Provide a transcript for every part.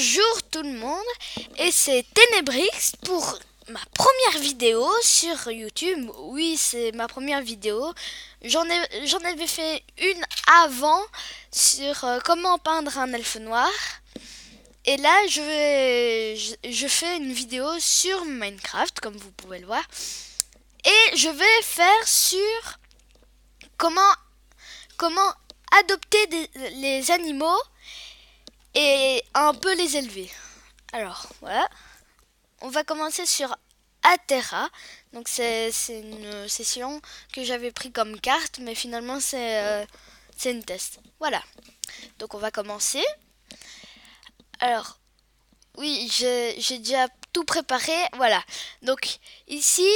Bonjour tout le monde, et c'est Ténébrix pour ma première vidéo sur YouTube. Oui, c'est ma première vidéo. J'en avais fait une avant sur comment peindre un elfe noir. Et là, je fais une vidéo sur Minecraft, comme vous pouvez le voir. Et je vais faire sur comment adopter les animaux et un peu les élever. Alors, voilà. On va commencer sur Aterra. Donc c'est une session que j'avais pris comme carte, mais finalement c'est une test. Voilà. Donc on va commencer. Alors, oui, j'ai déjà tout préparé. Voilà. Donc ici,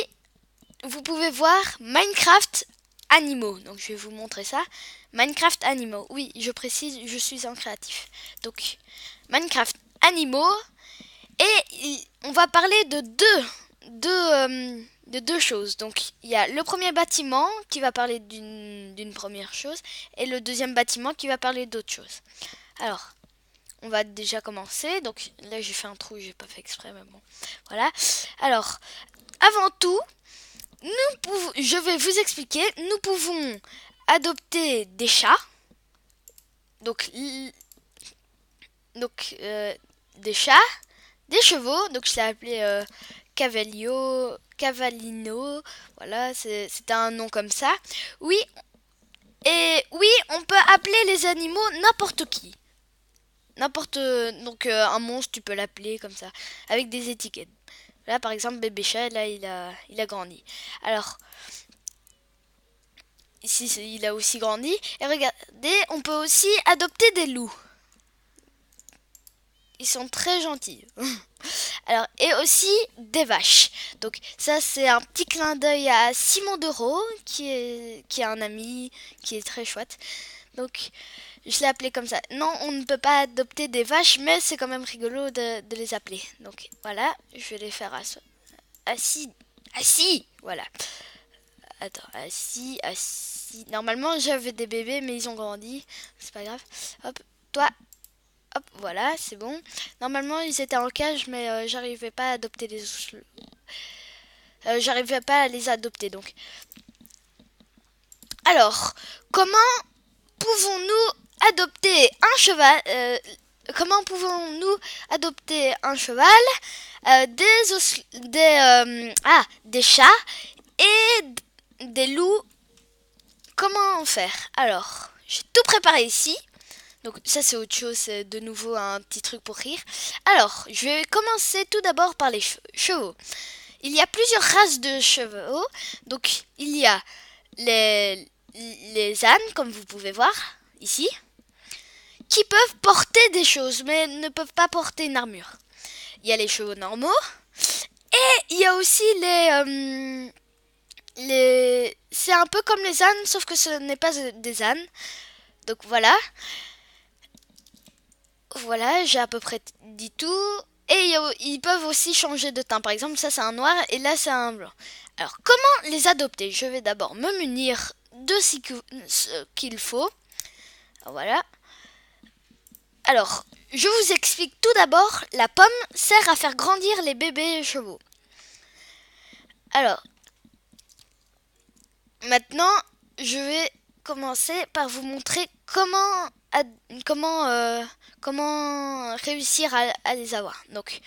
vous pouvez voir Minecraft Animaux. Donc je vais vous montrer ça. Minecraft Animaux. Oui, je précise, je suis un créatif. Donc Minecraft Animaux. Et on va parler de deux choses. Donc il y a le premier bâtiment qui va parler d'une première chose et le deuxième bâtiment qui va parler d'autre chose. Alors, on va déjà commencer. Donc là j'ai fait un trou, j'ai pas fait exprès, mais bon. Voilà. Alors, avant tout, je vais vous expliquer. Nous pouvons adopter des chats. Donc des chats, des chevaux. Donc je l'ai appelé Cavallino. Voilà, c'était un nom comme ça. Oui, et oui, on peut appeler les animaux n'importe qui. Donc un monstre, tu peux l'appeler comme ça, avec des étiquettes. Là, par exemple, bébé chat, là, il a grandi. Alors, ici, il a aussi grandi. Et regardez, on peut aussi adopter des loups. Ils sont très gentils. Alors, et aussi des vaches. Donc ça, c'est un petit clin d'œil à Simon Dereau, qui est un ami, qui est très chouette. Donc je l'ai appelé comme ça. Non, on ne peut pas adopter des vaches, mais c'est quand même rigolo de les appeler. Donc voilà, je vais les faire assis, voilà. Attends, assis. Normalement, j'avais des bébés, mais ils ont grandi. C'est pas grave. Hop, toi. Hop, voilà, c'est bon. Normalement, ils étaient en cage, mais j'arrivais pas à adopter j'arrivais pas à les adopter, donc. Alors, comment pouvons-nous adopter un cheval Comment pouvons-nous adopter un cheval, des chats et des loups? Comment faire? Alors, j'ai tout préparé ici. Donc ça c'est autre chose, c'est de nouveau un petit truc pour rire. Alors, je vais commencer tout d'abord par les chevaux. Il y a plusieurs races de chevaux. Donc il y a les ânes, comme vous pouvez voir ici, qui peuvent porter des choses, mais ne peuvent pas porter une armure. Il y a les chevaux normaux. Et il y a aussi c'est un peu comme les ânes, sauf que ce n'est pas des ânes. Donc voilà. Voilà, j'ai à peu près dit tout. Et ils peuvent aussi changer de teint. Par exemple, ça c'est un noir et là c'est un blanc. Alors, comment les adopter? Je vais d'abord me munir de ce qu'il faut. Voilà. Alors, je vous explique tout d'abord. La pomme sert à faire grandir les bébés chevaux. Alors, maintenant, je vais commencer par vous montrer comment réussir à les avoir. Donc,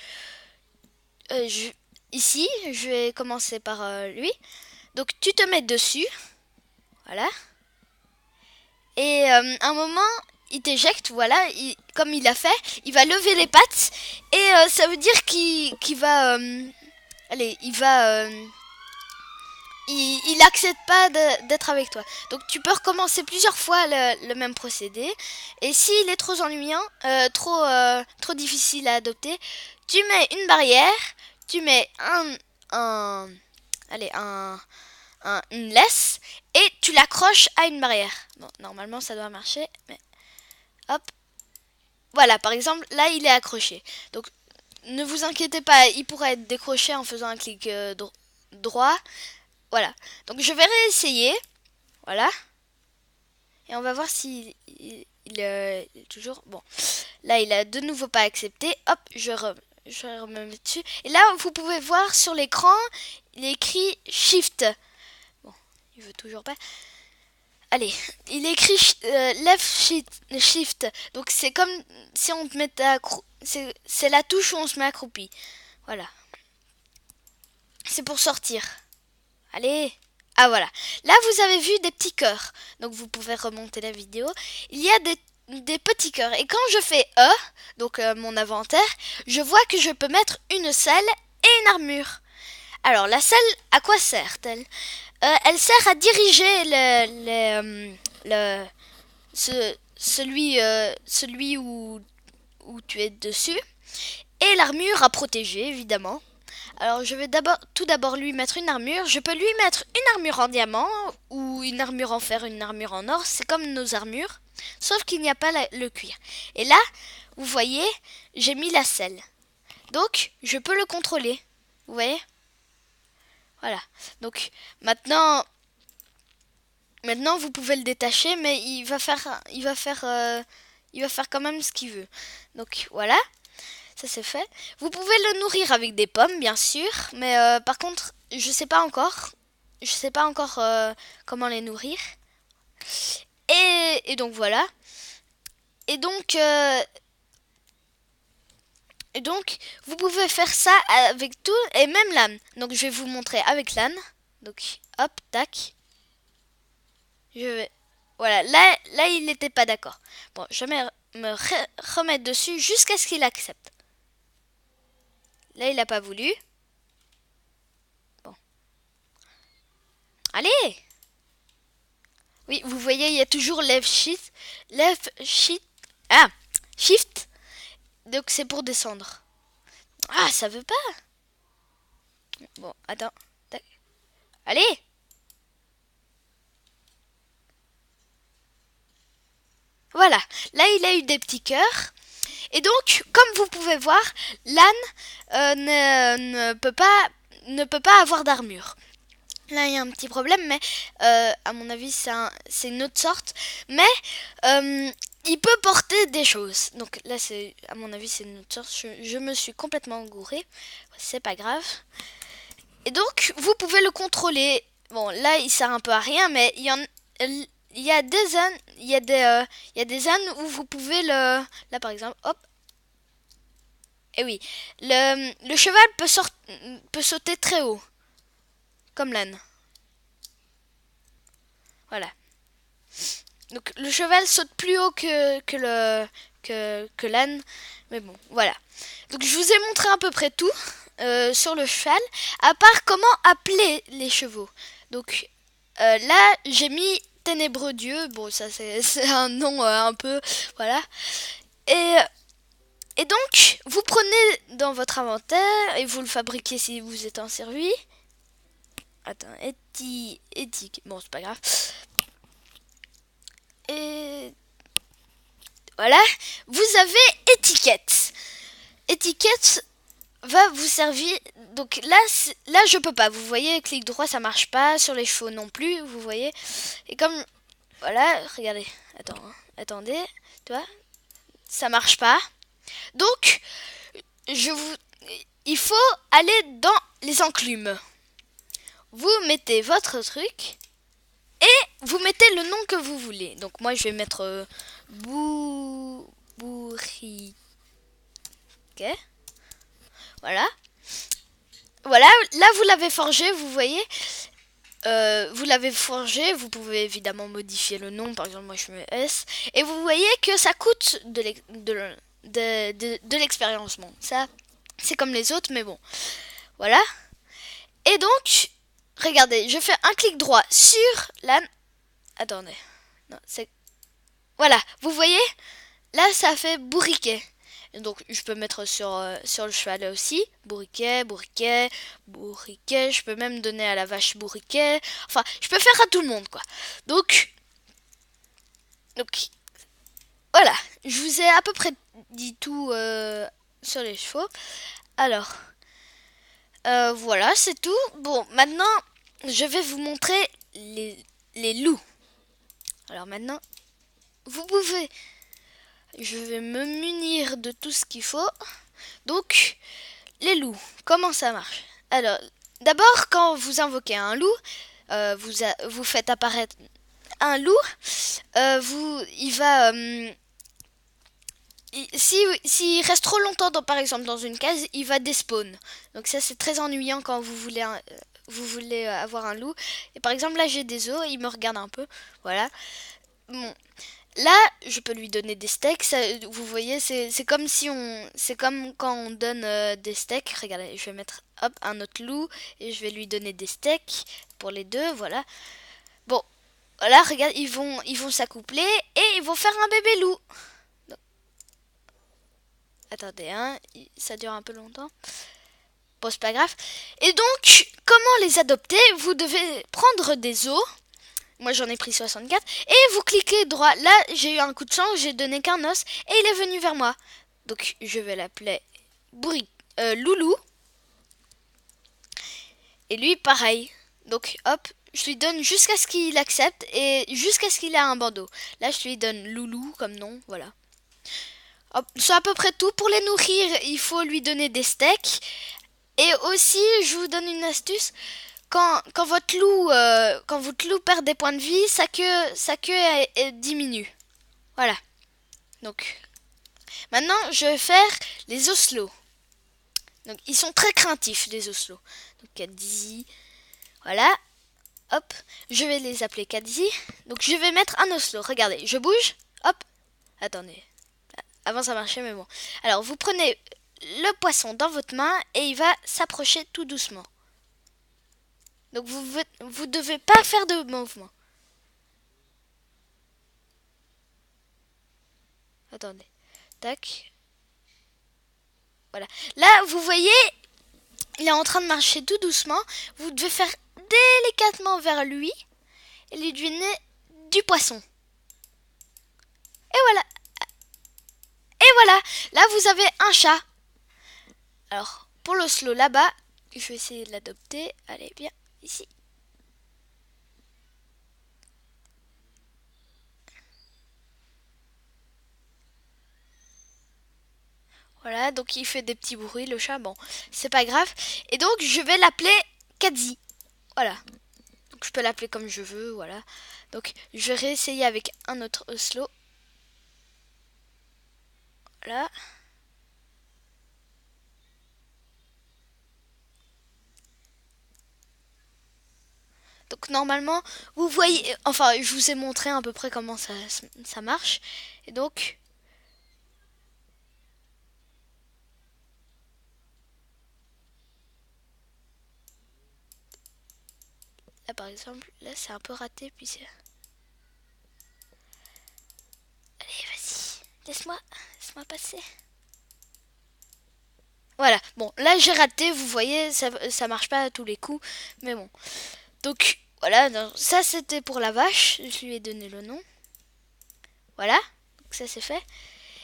ici, je vais commencer par lui. Donc, tu te mets dessus. Voilà. Et un moment, il t'éjecte. Voilà. Comme il a fait, il va lever les pattes. Et ça veut dire qu'il va... allez, il va... il accepte pas d'être avec toi. Donc tu peux recommencer plusieurs fois le même procédé. Et s'il est trop ennuyant, trop difficile à adopter, tu mets une barrière, tu mets une laisse et tu l'accroches à une barrière. Bon, normalement ça doit marcher, mais hop. Voilà, par exemple, là il est accroché. Donc ne vous inquiétez pas, il pourrait être décroché en faisant un clic droit. Voilà. Donc je vais réessayer. Voilà. Et on va voir s'il il est toujours... Bon, là, il a de nouveau pas accepté. Hop, je remets dessus. Et là, vous pouvez voir sur l'écran, il est écrit Shift. Bon, il veut toujours pas. Allez, il est écrit Left Shift. Donc, c'est comme si on te mettait c'est la touche où on se met accroupi. Voilà. C'est pour sortir. Allez. Ah voilà. Là, vous avez vu des petits cœurs. Donc, vous pouvez remonter la vidéo. Il y a des petits cœurs. Et quand je fais E, donc mon inventaire, je vois que je peux mettre une selle et une armure. Alors, la selle, à quoi sert-elle? Elle sert à diriger celui où tu es dessus. Et l'armure à protéger, évidemment. Alors je vais tout d'abord lui mettre une armure. Je peux lui mettre une armure en diamant ou une armure en fer, une armure en or. C'est comme nos armures, sauf qu'il n'y a pas le cuir. Et là, vous voyez, j'ai mis la selle. Donc, je peux le contrôler. Vous voyez? Voilà. Donc, maintenant, vous pouvez le détacher, mais il va faire quand même ce qu'il veut. Donc, voilà. Ça c'est fait. Vous pouvez le nourrir avec des pommes, bien sûr, mais par contre, je sais pas encore. Je sais pas encore comment les nourrir. Et donc voilà. Et donc, vous pouvez faire ça avec tout et même l'âne. Donc je vais vous montrer avec l'âne. Donc hop, tac. Je vais. Voilà, là il n'était pas d'accord. Bon, je vais me remettre dessus jusqu'à ce qu'il accepte. Là, il n'a pas voulu. Bon. Allez! Oui, vous voyez, il y a toujours left shift. Ah! Shift. Donc, c'est pour descendre. Ah, ça veut pas. Bon, attends. Allez! Voilà. Là, il a eu des petits cœurs. Et donc, comme vous pouvez voir, l'âne ne peut pas avoir d'armure. Là, il y a un petit problème, mais à mon avis, c'est une autre sorte. Mais il peut porter des choses. Donc là, à mon avis, c'est une autre sorte. Je me suis complètement engourée. C'est pas grave. Et donc, vous pouvez le contrôler. Bon, là, il sert un peu à rien, mais il y a des ânes, il y a des ânes où vous pouvez là par exemple, hop. Et oui, le cheval peut sauter très haut, comme l'âne. Voilà. Donc le cheval saute plus haut que l'âne, mais bon, voilà. Donc je vous ai montré à peu près tout sur le cheval, à part comment appeler les chevaux. Donc là, j'ai mis Ténébreux Dieu. Bon, ça c'est un nom un peu, voilà. Et donc, vous prenez dans votre inventaire et vous le fabriquez si vous êtes en survie. Attends, éthique. Bon, c'est pas grave. Et voilà, vous avez étiquette. Étiquette va vous servir. Donc là je peux pas. Vous voyez, clic droit ça marche pas, sur les chevaux non plus. Vous voyez. Et comme voilà, regardez. Attendez, tu vois, ça marche pas. Donc il faut aller dans les enclumes. Vous mettez votre truc et vous mettez le nom que vous voulez. Donc moi je vais mettre bourriquet. Voilà. Voilà, là vous l'avez forgé, vous voyez. Vous l'avez forgé, vous pouvez évidemment modifier le nom, par exemple moi je mets S. Et vous voyez que ça coûte de l'expérience. Bon, ça c'est comme les autres, mais bon. Voilà. Et donc, regardez, je fais un clic droit sur l'âne. Attendez. Non, c'est... Voilà, vous voyez. Là, ça fait bourriquet. Donc, je peux mettre sur le cheval aussi. Bourriquet. Je peux même donner à la vache bourriquet. Enfin, je peux faire à tout le monde, quoi. Donc voilà. Je vous ai à peu près dit tout sur les chevaux. Alors, voilà, c'est tout. Bon, maintenant, je vais vous montrer les loups. Alors maintenant, vous pouvez Je vais me munir de tout ce qu'il faut. Donc, les loups, comment ça marche? Alors, d'abord, quand vous invoquez un loup, vous faites apparaître un loup. Il va... s'il reste trop longtemps, par exemple, dans une case, il va despawn. Donc ça, c'est très ennuyant quand vous voulez avoir un loup. Et par exemple, là, j'ai des os, il me regarde un peu. Voilà. Bon. Là, je peux lui donner des steaks. Ça, vous voyez, c'est comme si c'est comme quand on donne des steaks. Regardez, je vais mettre hop un autre loup et je vais lui donner des steaks pour les deux. Voilà. Bon, là, regarde, ils vont s'accoupler et ils vont faire un bébé loup. Donc, attendez, hein, ça dure un peu longtemps. Bon, c'est pas grave. Et donc, comment les adopter? Vous devez prendre des os. Moi j'en ai pris 64. Et vous cliquez droit. Là j'ai eu un coup de chance, j'ai donné qu'un os. Et il est venu vers moi. Donc je vais l'appeler Loulou. Et lui pareil. Donc hop, je lui donne jusqu'à ce qu'il accepte. Et jusqu'à ce qu'il ait un bandeau. Là je lui donne Loulou comme nom. Voilà. C'est à peu près tout. Pour les nourrir, il faut lui donner des steaks. Et aussi je vous donne une astuce. Quand votre loup perd des points de vie, sa queue elle diminue. Voilà. Donc, maintenant, je vais faire les oslots. Donc, ils sont très craintifs, les oslots. Donc, Kadzi. Voilà. Hop. Je vais les appeler Kadzi. Donc, je vais mettre un oslo. Regardez, je bouge. Hop. Attendez. Avant, ça marchait, mais bon. Alors, vous prenez le poisson dans votre main et il va s'approcher tout doucement. Donc vous devez pas faire de mouvement. Attendez. Tac. Voilà. Là, vous voyez, il est en train de marcher tout doucement. Vous devez faire délicatement vers lui et lui donner du poisson. Et voilà. Et voilà. Là, vous avez un chat. Alors, pour le slow là-bas, je vais essayer de l'adopter. Allez, viens ici. Voilà, donc il fait des petits bruits, le chat, bon, c'est pas grave. Et donc, je vais l'appeler Kadzi. Voilà. Donc, je peux l'appeler comme je veux, voilà. Donc, je vais réessayer avec un autre Oslo. Voilà. Donc, normalement, vous voyez... Enfin, je vous ai montré à peu près comment ça marche. Et donc... Là, par exemple, là, c'est un peu raté, puis c'est... Allez, vas-y. Laisse-moi passer. Voilà. Bon, là, j'ai raté. Vous voyez, ça marche pas à tous les coups. Mais bon. Donc, voilà. Donc, ça, c'était pour la vache. Je lui ai donné le nom. Voilà. Donc, ça, c'est fait.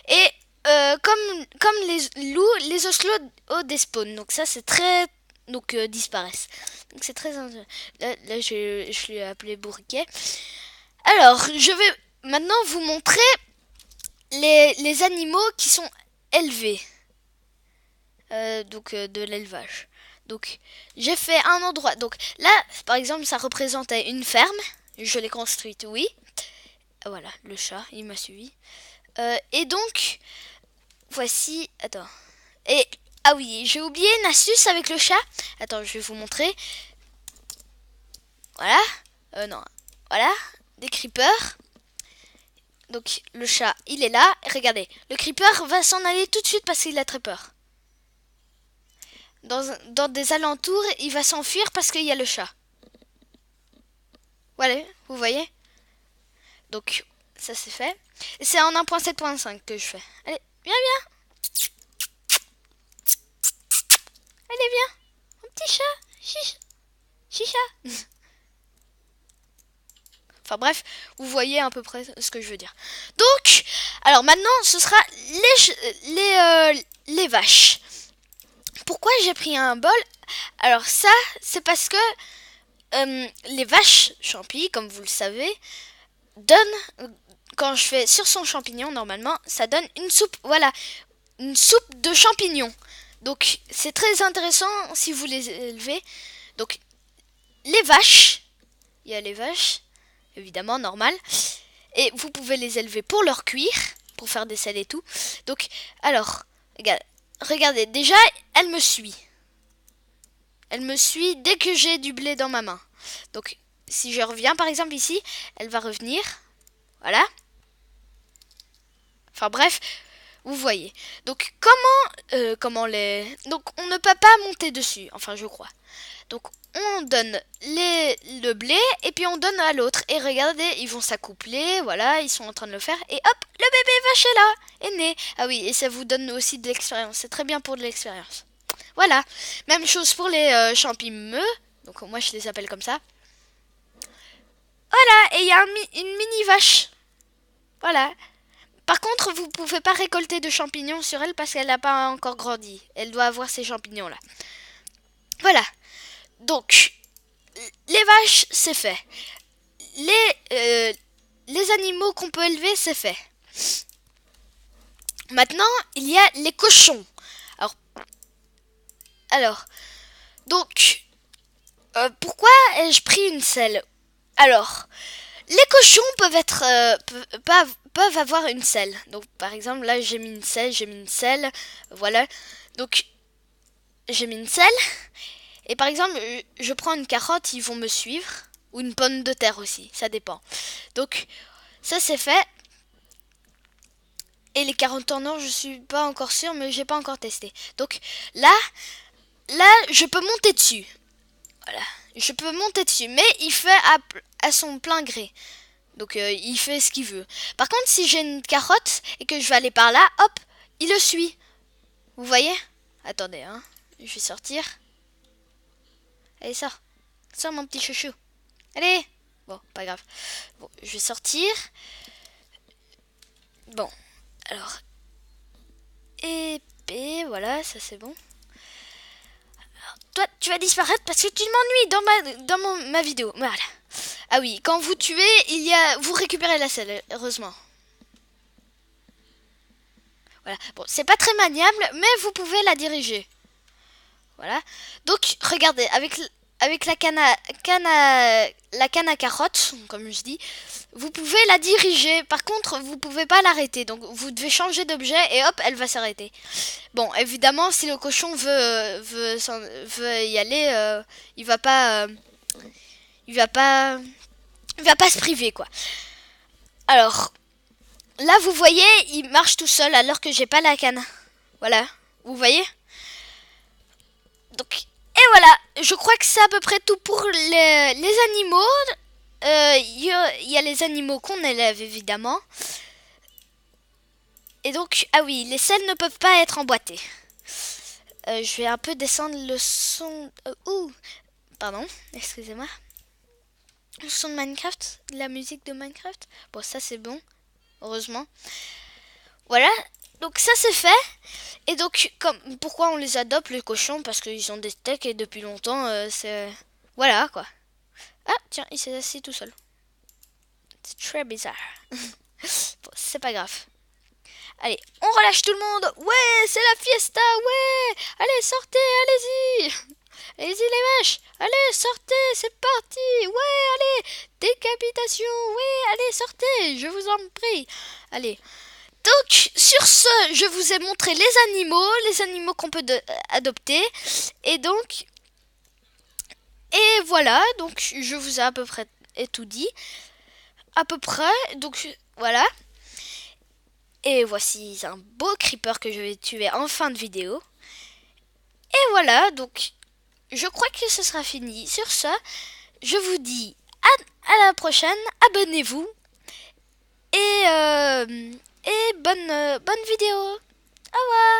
Et comme les loups, les oslots despawn. Donc, ça, c'est très... Donc, disparaissent. Donc, c'est très... Là, je lui ai appelé Bourriquet. Alors, je vais maintenant vous montrer les animaux qui sont élevés. Donc de l'élevage. Donc j'ai fait un endroit. Donc là, par exemple, ça représentait une ferme. Je l'ai construite, oui. Voilà, le chat, il m'a suivi. Et donc, voici... Attends. Et... Ah oui, j'ai oublié une astuce avec le chat. Attends, je vais vous montrer. Voilà. Non. Voilà. Des creepers. Donc le chat, il est là. Regardez, le creeper va s'en aller tout de suite parce qu'il a très peur. Dans des alentours, il va s'enfuir parce qu'il y a le chat. Voilà, vous voyez? Donc, ça c'est fait. Et c'est en 1.7.5 que je fais. Allez, viens. Allez, viens. Mon petit chat. Chicha. Enfin bref, vous voyez à peu près ce que je veux dire. Donc, alors maintenant, ce sera les vaches. Pourquoi j'ai pris un bol? Alors ça, c'est parce que les vaches champis, comme vous le savez, donnent quand je fais sur son champignon, normalement, ça donne une soupe. Voilà, une soupe de champignons. Donc, c'est très intéressant si vous les élevez. Donc, les vaches. Il y a les vaches, évidemment, normal. Et vous pouvez les élever pour leur cuire, pour faire des selles et tout. Donc, alors, regardez, déjà, elle me suit. Elle me suit dès que j'ai du blé dans ma main. Donc, si je reviens, par exemple, ici, elle va revenir. Voilà. Enfin, bref, vous voyez. Donc, Donc, on ne peut pas monter dessus. Enfin, je crois. Donc, on donne le blé et puis on donne à l'autre. Et regardez, ils vont s'accoupler. Voilà, ils sont en train de le faire. Et hop, le bébé vache est là, est né. Ah oui, et ça vous donne aussi de l'expérience. C'est très bien pour de l'expérience. Voilà. Même chose pour les champignons. Donc, moi, je les appelle comme ça. Voilà, et il y a une mini vache. Voilà. Par contre, vous pouvez pas récolter de champignons sur elle parce qu'elle n'a pas encore grandi. Elle doit avoir ces champignons là. Voilà. Donc, les vaches, c'est fait. Les animaux qu'on peut élever, c'est fait. Maintenant, il y a les cochons. Alors donc, pourquoi ai-je pris une selle? Alors, les cochons peuvent avoir une selle. Donc, par exemple, là, j'ai mis une selle, voilà. Donc, j'ai mis une selle. Et par exemple, je prends une carotte, ils vont me suivre. Ou une pomme de terre aussi, ça dépend. Donc, ça c'est fait. Et les carottes en or, je suis pas encore sûre, mais j'ai pas encore testé. Donc, là, je peux monter dessus. Voilà, je peux monter dessus, mais il fait à son plein gré. Donc il fait ce qu'il veut. Par contre, si j'ai une carotte et que je vais aller par là, hop, il le suit. Vous voyez? Attendez, hein. Je vais sortir. Allez, sors. Sors mon petit chouchou. Allez. Bon, pas grave. Bon, je vais sortir. Bon, alors. Épée, voilà, ça c'est bon. Toi, tu vas disparaître parce que tu m'ennuies dans ma vidéo. Voilà. Ah oui, quand vous tuez, vous récupérez la selle, heureusement. Voilà. Bon, c'est pas très maniable, mais vous pouvez la diriger. Voilà. Donc, regardez, avec la canne à carotte, comme je dis, vous pouvez la diriger. Par contre, vous pouvez pas l'arrêter. Donc, vous devez changer d'objet et hop, elle va s'arrêter. Bon, évidemment, si le cochon veut y aller, il va pas se priver, quoi. Alors, là, vous voyez, il marche tout seul alors que j'ai pas la canne. Voilà, vous voyez? Donc, et voilà, je crois que c'est à peu près tout pour les animaux. Il y a les animaux qu'on élève, évidemment. Et donc, ah oui, les selles ne peuvent pas être emboîtées. Je vais un peu descendre le son... pardon, excusez-moi. Le son de Minecraft, la musique de Minecraft. Bon, ça c'est bon, heureusement. Voilà, donc ça c'est fait. Et donc, pourquoi on les adopte, les cochons? Parce qu'ils ont des steaks et depuis longtemps, c'est... Voilà, quoi. Ah, tiens, il s'est assis tout seul. C'est très bizarre. Bon, c'est pas grave. Allez, on relâche tout le monde. Ouais, c'est la fiesta, ouais. Allez, sortez, allez-y. Allez-y les vaches. Allez, sortez, c'est parti. Ouais, allez. Décapitation, ouais, allez, sortez. Je vous en prie. Allez. Donc, sur ce, je vous ai montré les animaux qu'on peut adopter. Et donc, et voilà, donc je vous ai à peu près tout dit. À peu près, donc voilà. Et voici un beau creeper que je vais tuer en fin de vidéo. Et voilà, donc je crois que ce sera fini. Sur ce, je vous dis à la prochaine, abonnez-vous. Et bonne vidéo. Au revoir.